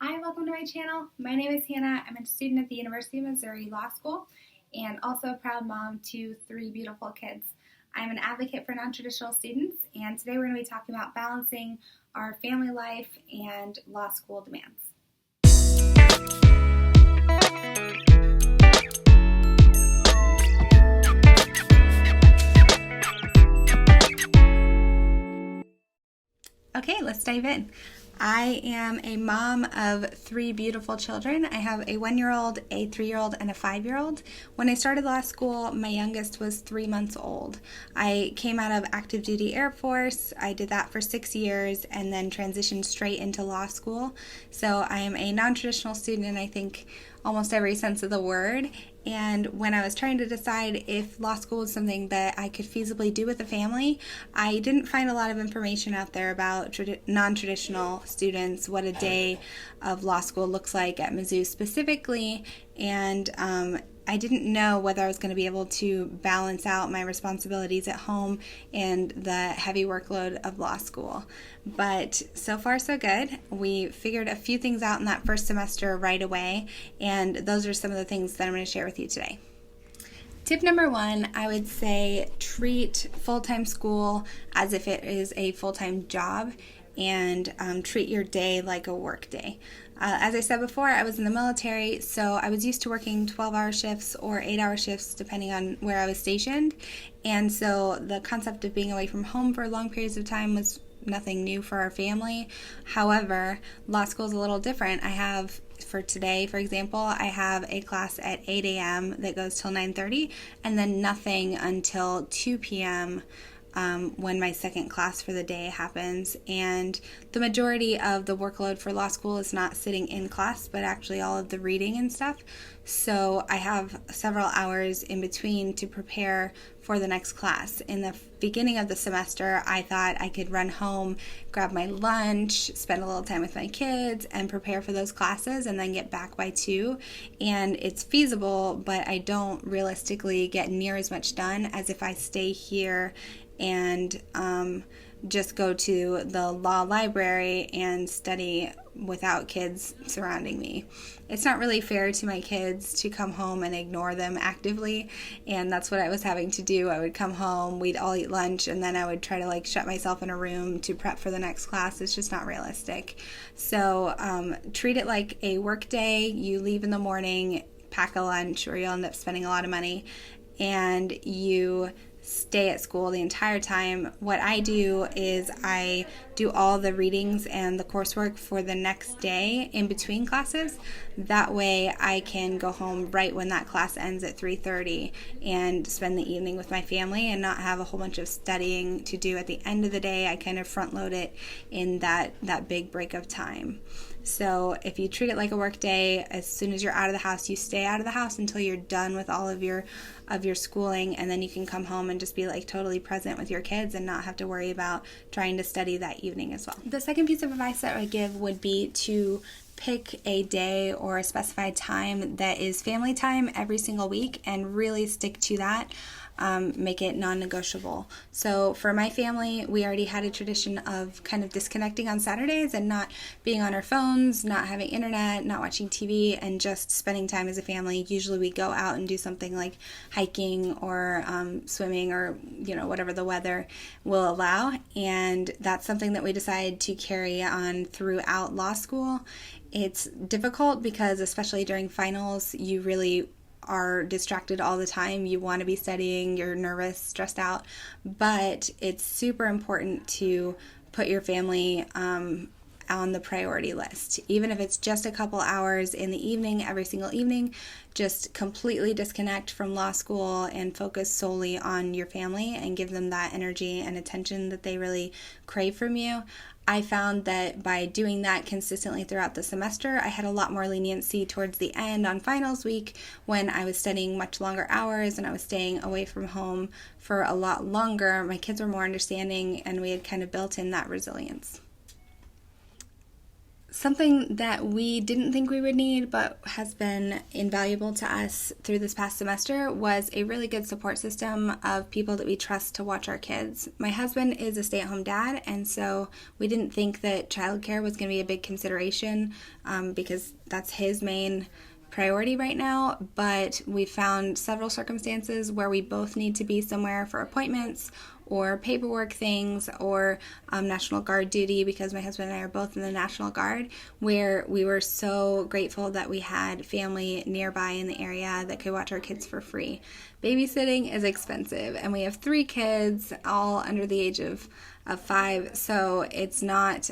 Hi, welcome to my channel. My name is Hannah. I'm a student at the University of Missouri Law School and also a proud mom to 3 beautiful kids. I'm an advocate for non-traditional students, and today we're going to be talking about balancing our family life and law school demands. Okay, let's dive in. I am a mom of 3 beautiful children. I have a 1-year-old, a 3-year-old, and a 5-year-old. When I started law school, my youngest was 3 months old. I came out of active duty Air Force. I did that for 6 years and then transitioned straight into law school. So I am a non-traditional student in I think almost every sense of the word. And when I was trying to decide if law school was something that I could feasibly do with a family, I didn't find a lot of information out there about non-traditional students, what a day of law school looks like at Mizzou specifically, and I didn't know whether I was going to be able to balance out my responsibilities at home and the heavy workload of law school. But so far so good. We figured a few things out in that first semester right away, and those are some of the things that I'm going to share with you today. Tip number 1, I would say treat full-time school as if it is a full-time job, and treat your day like a work day. As I said before, I was in the military, so I was used to working 12-hour shifts or 8-hour shifts depending on where I was stationed, and so the concept of being away from home for long periods of time was nothing new for our family. However, law school is a little different. For today, for example, I have a class at 8 a.m. that goes till 9:30, and then nothing until 2 p.m. When my second class for the day happens. And the majority of the workload for law school is not sitting in class, but actually all of the reading and stuff. So I have several hours in between to prepare for the next class. In the beginning of the semester, I thought I could run home, grab my lunch, spend a little time with my kids, and prepare for those classes, and then get back by 2. And it's feasible, but I don't realistically get near as much done as if I stay here and just go to the law library and study without kids surrounding me. It's not really fair to my kids to come home and ignore them actively, and that's what I was having to do. I would come home, we'd all eat lunch, and then I would try to shut myself in a room to prep for the next class. It's just not realistic. So treat it like a work day. You leave in the morning, pack a lunch, or you'll end up spending a lot of money, and you stay at school the entire time. What I do is I do all the readings and the coursework for the next day in between classes. That way I can go home right when that class ends at 3:30 and spend the evening with my family and not have a whole bunch of studying to do at the end of the day. I kind of front load it in that big break of time. So if you treat it like a work day, as soon as you're out of the house, you stay out of the house until you're done with all of your schooling, and then you can come home and just be totally present with your kids and not have to worry about trying to study that evening as well. The second piece of advice that I would give would be to pick a day or a specified time that is family time every single week and really stick to that. Make it non-negotiable. So for my family, we already had a tradition of kind of disconnecting on Saturdays and not being on our phones, not having internet, not watching TV, and just spending time as a family. Usually we go out and do something like hiking or swimming or whatever the weather will allow, and that's something that we decided to carry on throughout law school. It's difficult because especially during finals, you really are distracted all the time. You want to be studying, you're nervous, stressed out, but it's super important to put your family on the priority list. Even if it's just a couple hours in the evening, every single evening, just completely disconnect from law school and focus solely on your family and give them that energy and attention that they really crave from you. I found that by doing that consistently throughout the semester, I had a lot more leniency towards the end on finals week when I was studying much longer hours and I was staying away from home for a lot longer. My kids were more understanding and we had kind of built in that resilience. Something that we didn't think we would need but has been invaluable to us through this past semester was a really good support system of people that we trust to watch our kids. My husband is a stay-at-home dad, and so we didn't think that childcare was going to be a big consideration because that's his main priority right now, but we found several circumstances where we both need to be somewhere for appointments or paperwork things or National Guard duty, because my husband and I are both in the National Guard, where we were so grateful that we had family nearby in the area that could watch our kids for free. Babysitting is expensive, and we have 3 kids, all under the age of 5, so it's not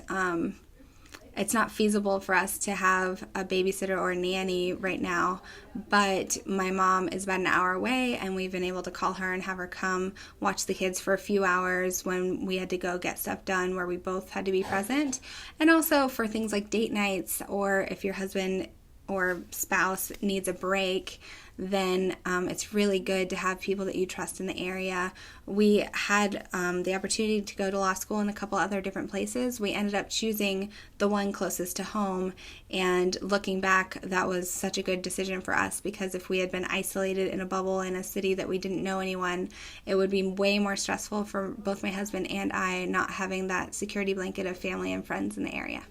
feasible for us to have a babysitter or a nanny right now, but my mom is about an hour away, and we've been able to call her and have her come watch the kids for a few hours when we had to go get stuff done where we both had to be present. And also for things like date nights, or if your husband or spouse needs a break, then it's really good to have people that you trust in the area. We had the opportunity to go to law school in a couple other different places. We ended up choosing the one closest to home, and looking back, that was such a good decision for us, because if we had been isolated in a bubble in a city that we didn't know anyone, it would be way more stressful for both my husband and I not having that security blanket of family and friends in the area.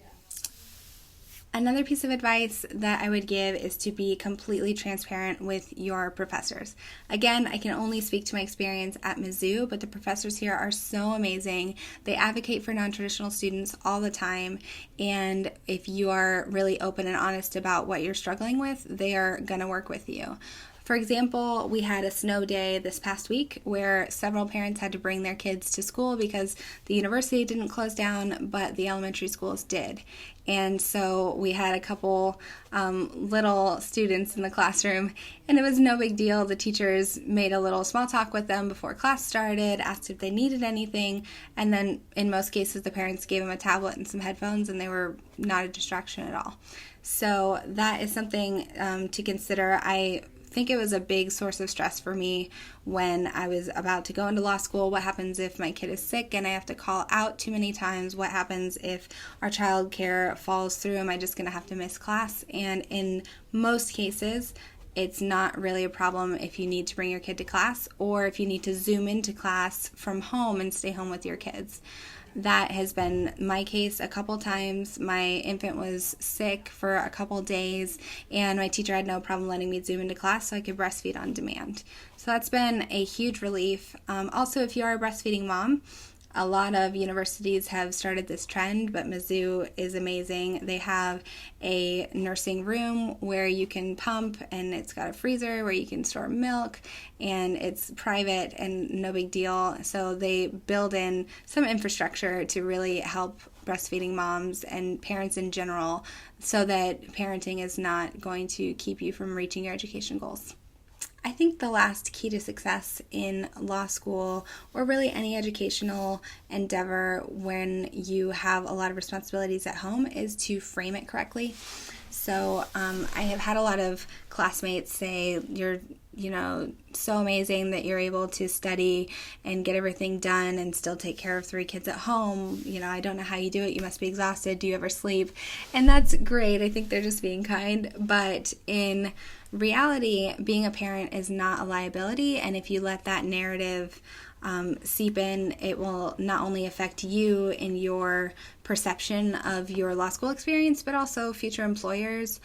Another piece of advice that I would give is to be completely transparent with your professors. Again, I can only speak to my experience at Mizzou, but the professors here are so amazing. They advocate for non-traditional students all the time, and if you are really open and honest about what you're struggling with, they are going to work with you. For example, we had a snow day this past week where several parents had to bring their kids to school because the university didn't close down, but the elementary schools did. And so we had a couple little students in the classroom, and it was no big deal. The teachers made a little small talk with them before class started, asked if they needed anything, and then in most cases the parents gave them a tablet and some headphones, and they were not a distraction at all. So that is something to consider. I think it was a big source of stress for me when I was about to go into law school. What happens if my kid is sick and I have to call out too many times? What happens if our child care falls through? Am I just going to have to miss class? And in most cases, it's not really a problem if you need to bring your kid to class, or if you need to Zoom into class from home and stay home with your kids. That has been my case a couple times. My infant was sick for a couple days, and my teacher had no problem letting me Zoom into class so I could breastfeed on demand. So that's been a huge relief. Also, if you are a breastfeeding mom, a lot of universities have started this trend, but Mizzou is amazing. They have a nursing room where you can pump, and it's got a freezer where you can store milk, and it's private and no big deal. So they build in some infrastructure to really help breastfeeding moms and parents in general, so that parenting is not going to keep you from reaching your education goals. I think the last key to success in law school, or really any educational endeavor when you have a lot of responsibilities at home, is to frame it correctly. So I have had a lot of classmates say, you're so amazing that you're able to study and get everything done and still take care of 3 kids at home. I don't know how you do it. You must be exhausted. Do you ever sleep? And that's great. I think they're just being kind. But in reality, being a parent is not a liability. And if you let that narrative seep in, it will not only affect you in your perception of your law school experience, but also future employers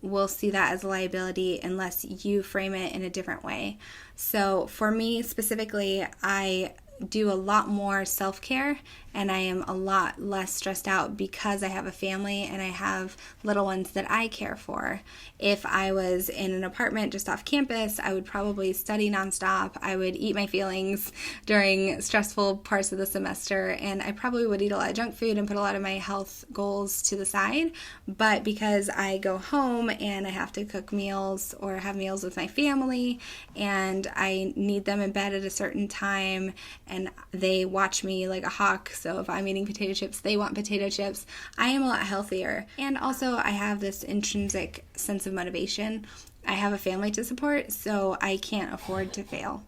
will see that as a liability unless you frame it in a different way. So for me specifically, I do a lot more self-care, and I am a lot less stressed out because I have a family and I have little ones that I care for. If I was in an apartment just off campus, I would probably study nonstop. I would eat my feelings during stressful parts of the semester, and I probably would eat a lot of junk food and put a lot of my health goals to the side. But because I go home and I have to cook meals or have meals with my family, and I need them in bed at a certain time, and they watch me like a hawk. So if I'm eating potato chips, they want potato chips. I am a lot healthier. And also I have this intrinsic sense of motivation. I have a family to support, so I can't afford to fail.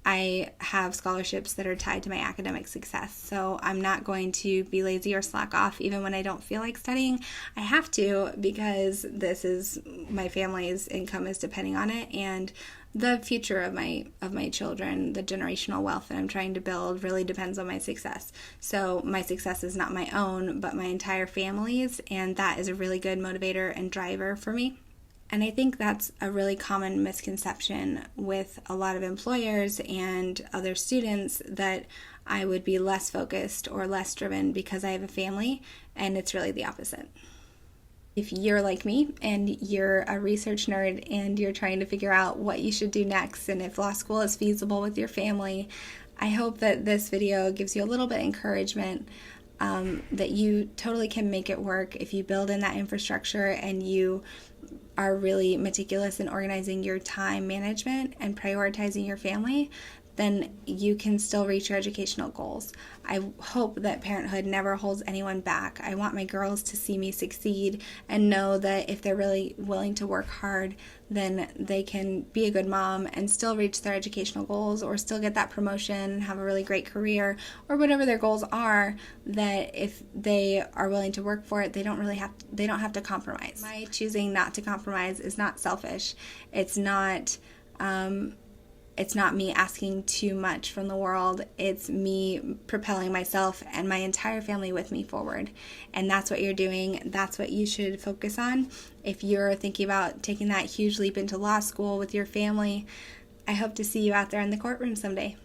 I have scholarships that are tied to my academic success. So I'm not going to be lazy or slack off even when I don't feel like studying. I have to, because this is my family's income is depending on it, and the future of my children, the generational wealth that I'm trying to build, really depends on my success. So my success is not my own, but my entire family's, and that is a really good motivator and driver for me. And I think that's a really common misconception with a lot of employers and other students, that I would be less focused or less driven because I have a family, and it's really the opposite. If you're like me and you're a research nerd and you're trying to figure out what you should do next and if law school is feasible with your family, I hope that this video gives you a little bit of encouragement that you totally can make it work if you build in that infrastructure and you are really meticulous in organizing your time management and prioritizing your family. Then you can still reach your educational goals. I hope that parenthood never holds anyone back. I want my girls to see me succeed and know that if they're really willing to work hard, then they can be a good mom and still reach their educational goals, or still get that promotion, have a really great career, or whatever their goals are, that if they are willing to work for it, they don't have to compromise. My choosing not to compromise is not selfish. It's not me asking too much from the world. It's me propelling myself and my entire family with me forward. And that's what you're doing. That's what you should focus on. If you're thinking about taking that huge leap into law school with your family, I hope to see you out there in the courtroom someday.